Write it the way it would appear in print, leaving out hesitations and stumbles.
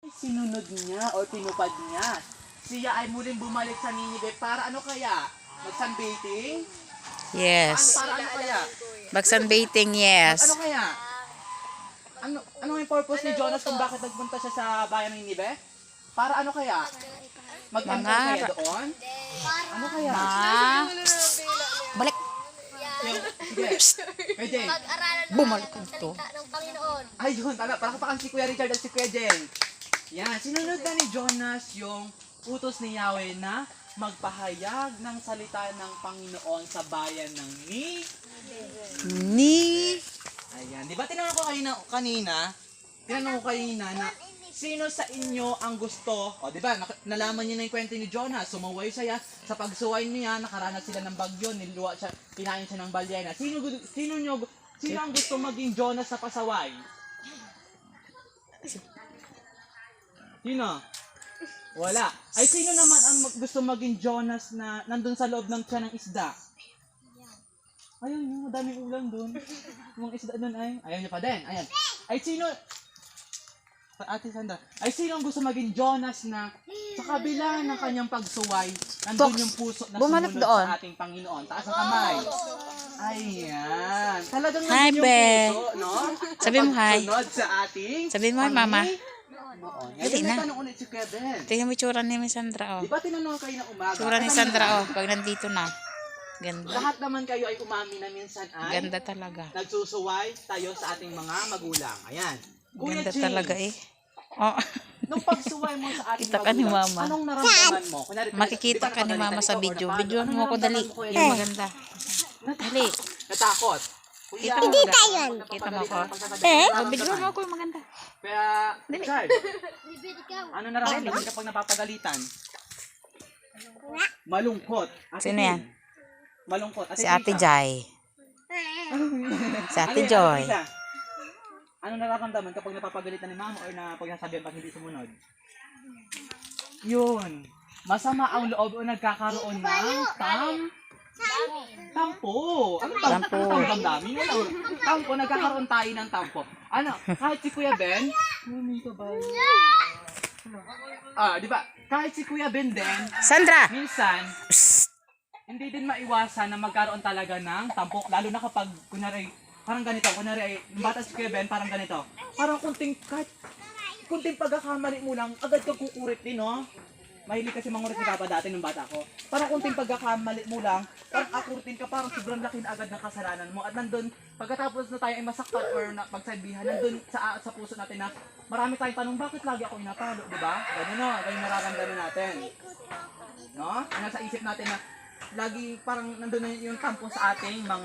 Sinunod niya o tinupad niya. Siya ay muling bumalik sa Ninive para ano kaya? Mag-sunbathing? Yes. Para ano kaya? Mag-sunbathing, yes. Ano kaya? Ano yung purpose ni Jonas kung bakit nagpunta siya sa bayan ng Ninive? Para ano kaya? Mag-temple kaya doon? Ano kaya? Balik. Sige. Kuya Jen. Bumalik ito. Ng Panginoon. Ayun, palakpakan si Kuya Richard at si Kuya Jen. Yan, sinunod na ni Jonas yung utos ni Yahweh na magpahayag ng salita ng Panginoon sa bayan ng Ayan, di ba tinanong ko kanina na sino sa inyo ang gusto, o di ba, nalaman niyo na yung kwento ni Jonas, sumuway siya, sa pagsuway niya, nakaranas sila ng bagyo, niluwa siya, kinain siya ng balyena. Sino ang gusto maging Jonas sa pasaway? Sino? Wala. Ay, sino naman ang gusto maging Jonas na nandun sa loob ng tiyan ng isda? Ayun, yung madaming ulam dun. Yung isda dun ay, ayaw niya pa din. Ayan. Ay, sino? Ate Sandra. Ay, sino ang gusto maging Jonas na sa kabila ng kanyang pagsuway, nandun yung puso na Bumalik sumunod doon. sa ating Panginoon. Taas ang kamay. Ayan. Talagang Hi, nandun yung Be. puso, no? Sabi mo hi. Sunod sa ating Sabi mo hi, Mama. Panginoon. Dali Ngayon, na. may tanong ulit si Kevin. Tingnan mo yung tsura ni Miss Sandra, oh. Di ba tinanong kayo na umaga? Tsura ni Sandra, oh. Pag nandito na. Ganda. Lahat naman kayo ay umami na minsan ay Ganda talaga. nagsusuway tayo sa ating mga magulang. Ayan. Kuya Ganda James, talaga eh. Oh. nung pagsuway mo sa ating Kita ka ni magulang, Mama. anong naramdaman mo? Kunyari, Makikita di ba ka ni Mama napagalitan sa ikaw o video. napalo? Videoan Anong mo ako dali. naramdaman mo, Kuya Yung James? maganda. Dali. Natakot. Kuya, Kita mo Kita ba? Kita mo ako? Videoan mo ako yung maganda. Kaya, Richard, ano naramdaman kapag napapagalitan? Malungkot. Ate Sino Tin. yan? Malungkot. Si Ate Tita. Jai. Si Ate Ano yan, Joy. Ate Tita? Ano nararamdaman kapag napapagalitan ni Mama or na pagsasabihan pag hindi sumunod? Yun. Masama ang loob o nagkakaroon ng tampo. Ano Tampo. damdamin? Tampo, nagkakaroon tayo ng tampo. Ano, kahit si Kuya Ben, di ba? Kahit si Kuya Ben din, Sandra! minsan, hindi din maiwasan na magkaroon talaga ng tampok. Lalo na kapag, kunwari, parang ganito, kunwari, yung bata si Kuya Ben, parang ganito. Parang kahit kunting pagkakamali mo lang, agad kang kukurit din, no? Mahilig kasi mangurit ni Papa dati nung bata ko. Parang kunting pagkakamali mo lang, parang akuritin ka, parang sobrang laki na agad ng kasalanan mo. At nandun, pagkatapos na tayo ay masaktan or magsabihan, nandun sa puso natin na marami tayong tanong, bakit lagi ako inatalo, di ba? Ganun no, ganun nararamdaman natin. No? Nasa isip natin na lagi parang nandun na yung tampo sa ating mga